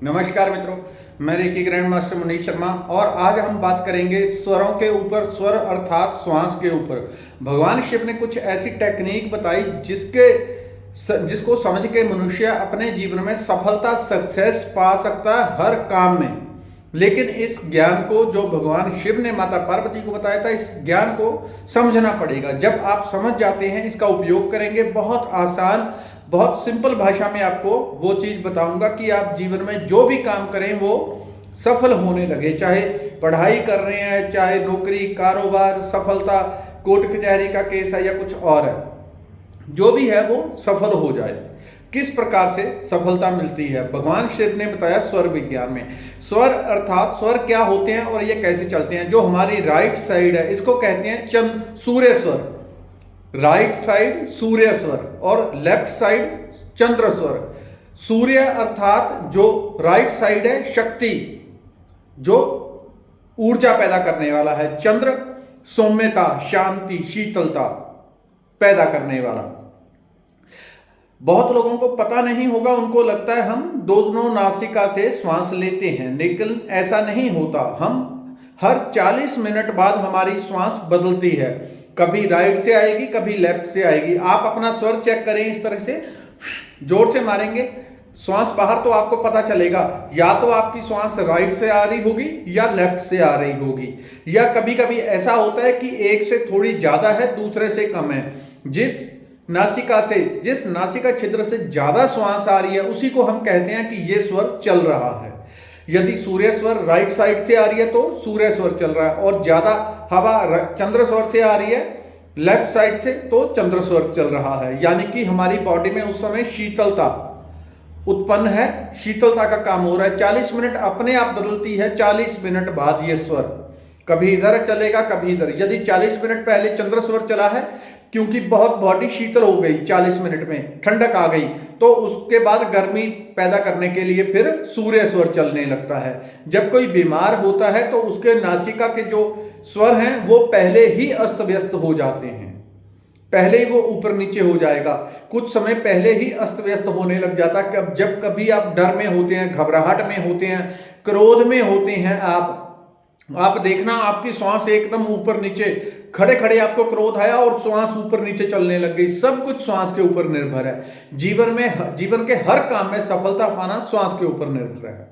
नमस्कार मित्रों, मैं reiki grand master Manish Sharma और आज हम बात करेंगे स्वरों के ऊपर, स्वर अर्थात श्वास के ऊपर। भगवान शिव ने कुछ ऐसी टेक्निक बताई जिसको समझ के मनुष्य अपने जीवन में सफलता, सक्सेस पा सकता है हर काम में। लेकिन इस ज्ञान को जो भगवान शिव ने माता पार्वती को बताया था, इस ज्ञान को समझना पड़ेगा। जब आप समझ जाते हैं, इसका उपयोग करेंगे, बहुत आसान, बहुत सिंपल भाषा में आपको वो चीज बताऊंगा कि आप जीवन में जो भी काम करें वो सफल होने लगे। चाहे पढ़ाई कर रहे हैं, चाहे नौकरी, कारोबार, सफलता, कोर्ट कचहरी का केस है या कुछ और है, जो भी है वो सफल हो जाए। किस प्रकार से सफलता मिलती है, भगवान शिव ने बताया स्वर विज्ञान में। स्वर अर्थात स्वर क्या होते हैं और ये कैसे चलते हैं। जो हमारी राइट साइड है, इसको कहते हैं सूर्य स्वर। राइट साइड सूर्य स्वर और लेफ्ट साइड चंद्र स्वर। सूर्य अर्थात जो राइट साइड है, शक्ति, जो ऊर्जा पैदा करने वाला है। चंद्र सौम्यता, शांति, शीतलता पैदा करने वाला। बहुत लोगों को पता नहीं होगा, उनको लगता है हम दोनों नासिका से श्वास लेते हैं, लेकिन ऐसा नहीं होता। हम हर 40 मिनट बाद हमारी श्वास बदलती है, कभी राइट से आएगी, कभी लेफ्ट से आएगी। आप अपना स्वर चेक करें, इस तरह से जोर से मारेंगे श्वास बाहर, तो आपको पता चलेगा या तो आपकी श्वास राइट से आ रही होगी या लेफ्ट से आ रही होगी। या कभी कभी ऐसा होता है कि एक से थोड़ी ज्यादा है, दूसरे से कम है। जिस नासिका छिद्र से ज्यादा श्वास आ रही है, उसी को हम कहते हैं कि ये स्वर चल रहा है। यदि सूर्य स्वर राइट साइड से आ रही है तो सूर्य स्वर चल रहा है, और ज्यादा हवा चंद्र स्वर से आ रही है लेफ्ट साइड से तो चंद्र स्वर चल रहा है। यानी कि हमारी बॉडी में उस समय शीतलता उत्पन्न है, शीतलता का काम हो रहा है। 40 मिनट अपने आप बदलती है, 40 मिनट बाद ये स्वर कभी इधर चलेगा, कभी इधर। यदि 40 मिनट पहले चंद्र स्वर चला है, क्योंकि बहुत बॉडी शीतल हो गई, 40 मिनट में ठंडक आ गई, तो उसके बाद गर्मी पैदा करने के लिए फिर सूर्य स्वर चलने लगता है। जब कोई बीमार होता है तो उसके नासिका के जो स्वर हैं वो पहले ही अस्त व्यस्त हो जाते हैं, पहले ही वो ऊपर नीचे हो जाएगा। कुछ समय पहले ही अस्त व्यस्त होने लग जाता है। जब कभी आप डर में होते हैं, घबराहट में होते हैं, क्रोध में होते हैं, आप देखना आपकी श्वास एकदम ऊपर नीचे, खड़े खड़े आपको क्रोध आया और श्वास ऊपर नीचे चलने लग गई। सब कुछ श्वास के ऊपर निर्भर है। जीवन के हर काम में सफलता पाना श्वास के ऊपर निर्भर है।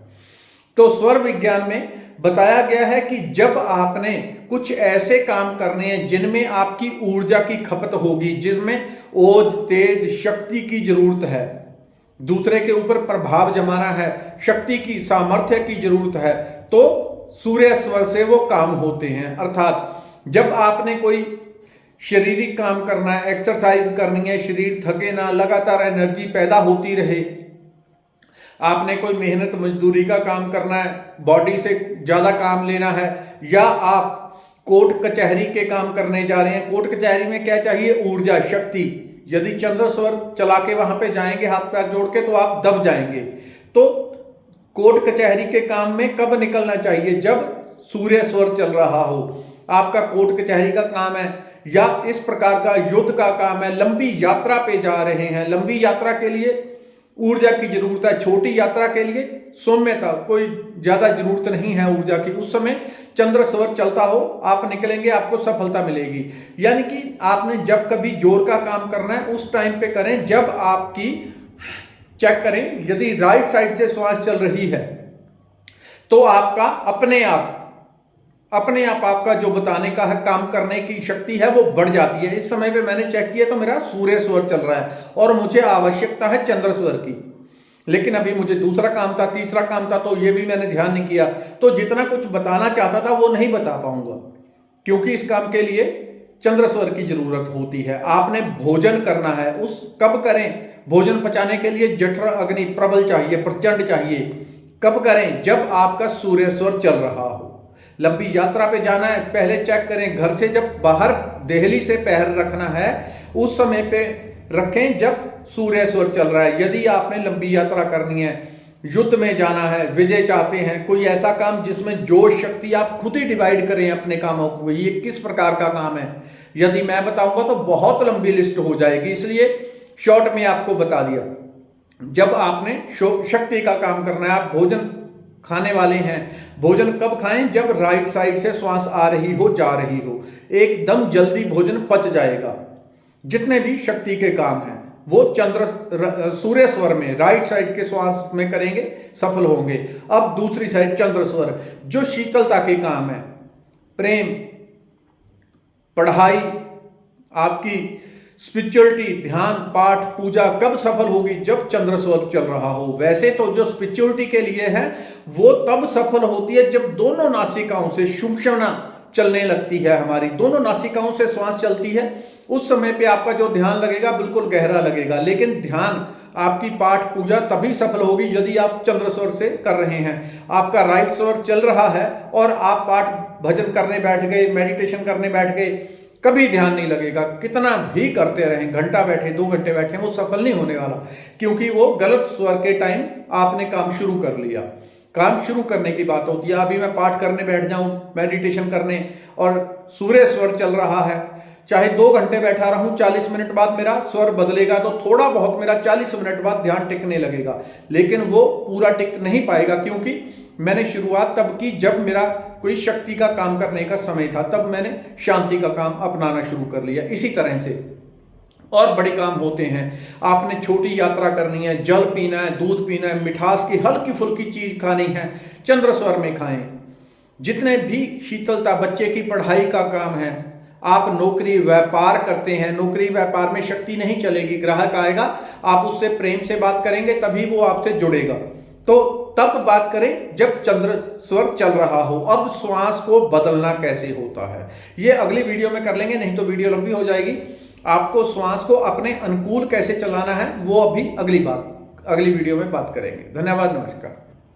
तो स्वर विज्ञान में बताया गया है कि जब आपने कुछ ऐसे काम करने हैं जिनमें आपकी ऊर्जा की खपत होगी, जिसमें ओज, तेज, शक्ति की जरूरत है, दूसरे के ऊपर प्रभाव जमाना है, शक्ति की, सामर्थ्य की जरूरत है, तो सूर्य स्वर से वो काम होते हैं। अर्थात जब आपने कोई शारीरिक काम करना है, एक्सरसाइज करनी है, शरीर थके ना, लगातार एनर्जी पैदा होती रहे, आपने कोई मेहनत मजदूरी का काम करना है, बॉडी से ज्यादा काम लेना है, या आप कोर्ट कचहरी के काम करने जा रहे हैं। कोर्ट कचहरी में क्या चाहिए? ऊर्जा, शक्ति। यदि चंद्र स्वर चला के वहां पे जाएंगे हाथ पैर जोड़ के, तो आप दब जाएंगे। तो कोर्ट कचहरी के काम में कब निकलना चाहिए? जब सूर्य स्वर चल रहा हो। आपका कोर्ट कचहरी का काम है या इस प्रकार का युद्ध का काम है, लंबी यात्रा पे जा रहे हैं, लंबी यात्रा के लिए ऊर्जा की जरूरत है, छोटी यात्रा के लिए सौम्यता, कोई ज्यादा जरूरत नहीं है ऊर्जा की। उस समय चंद्र स्वर चलता हो, आप निकलेंगे, आपको सफलता मिलेगी। यानी कि आपने जब कभी जोर का काम करना है उस टाइम पे करें जब आपकी, चेक करें, यदि राइट साइड से श्वास चल रही है तो आपका अपने आप आपका जो बताने का है, काम करने की शक्ति है, वो बढ़ जाती है। इस समय पे मैंने चेक किया तो मेरा सूर्य स्वर चल रहा है और मुझे आवश्यकता है चंद्र स्वर की, लेकिन अभी मुझे दूसरा काम था, तीसरा काम था, तो ये भी मैंने ध्यान नहीं किया। तो जितना कुछ बताना चाहता था वो नहीं बता पाऊंगा, क्योंकि इस काम के लिए चंद्र स्वर की जरूरत होती है। आपने भोजन करना है, उस कब करें? भोजन पचाने के लिए जठर अग्नि प्रबल चाहिए, प्रचंड चाहिए। कब करें? जब आपका सूर्य स्वर चल रहा हो। लंबी यात्रा पे जाना है, पहले चेक करें, घर से जब बाहर देहली से पैर रखना है उस समय पे रखें जब सूर्य स्वर चल रहा है। यदि आपने लंबी यात्रा करनी है, युद्ध में जाना है, विजय चाहते हैं, कोई ऐसा काम जिसमें जोश शक्ति आप खुद ही डिवाइड करें अपने कामों को, ये किस प्रकार का काम है, यदि मैं बताऊंगा तो बहुत लंबी लिस्ट हो जाएगी, इसलिए शॉर्ट में आपको बता दिया। जब आपने शक्ति का काम करना है, आप भोजन खाने वाले हैं, भोजन कब खाएं? जब राइट साइड से श्वास आ रही हो, जा रही हो, एकदम जल्दी भोजन पच जाएगा। जितने भी शक्ति के काम हैं वो सूर्य स्वर में राइट साइड के श्वास में करेंगे, सफल होंगे। अब दूसरी साइड चंद्र स्वर, जो शीतलता के काम है, प्रेम, पढ़ाई, आपकी स्पिरिचुअलिटी, ध्यान, पाठ, पूजा कब सफल होगी? जब चंद्र स्वर चल रहा हो। वैसे तो जो स्पिरिचुअलिटी के लिए है वो तब सफल होती है जब दोनों नासिकाओं से सुषुम्ना चलने लगती है, हमारी दोनों नासिकाओं से श्वास चलती है। उस समय पे आपका जो ध्यान लगेगा बिल्कुल गहरा लगेगा। लेकिन ध्यान, आपकी पाठ पूजा तभी सफल होगी यदि आप चंद्र स्वर से कर रहे हैं। आपका राइट स्वर चल रहा है और आप पाठ भजन करने बैठ गए, मेडिटेशन करने बैठ गए, कभी ध्यान नहीं लगेगा। कितना भी करते रहें, घंटा बैठे, 2 घंटे बैठे, वो सफल नहीं होने वाला, क्योंकि वो गलत स्वर के टाइम आपने काम शुरू कर लिया। काम शुरू करने की बात होती है। अभी मैं पाठ करने बैठ जाऊं, मेडिटेशन करने, और सूर्य स्वर चल रहा है, चाहे 2 घंटे बैठा रहूं, 40 मिनट बाद मेरा स्वर बदलेगा तो थोड़ा बहुत मेरा 40 मिनट बाद ध्यान टिकने लगेगा, लेकिन वो पूरा टिक नहीं पाएगा, क्योंकि मैंने शुरुआत तब की जब मेरा कोई शक्ति का काम करने का समय था, तब मैंने शांति का काम अपनाना शुरू कर लिया। इसी तरह से और बड़े काम होते हैं। आपने छोटी यात्रा करनी है, जल पीना है, दूध पीना है, मिठास की हल्की फुल्की चीज खानी है, चंद्र स्वर में खाएं। जितने भी शीतलता, बच्चे की पढ़ाई का काम है, आप नौकरी व्यापार करते हैं, नौकरी व्यापार में शक्ति नहीं चलेगी, ग्राहक आएगा, आप उससे प्रेम से बात करेंगे तभी वो आपसे जुड़ेगा। तो तब बात करें जब चंद्र स्वर चल रहा हो। अब श्वास को बदलना कैसे होता है ये अगली वीडियो में कर लेंगे, नहीं तो वीडियो लंबी हो जाएगी। आपको श्वास को अपने अनुकूल कैसे चलाना है वो अभी अगली वीडियो में बात करेंगे। धन्यवाद, नमस्कार।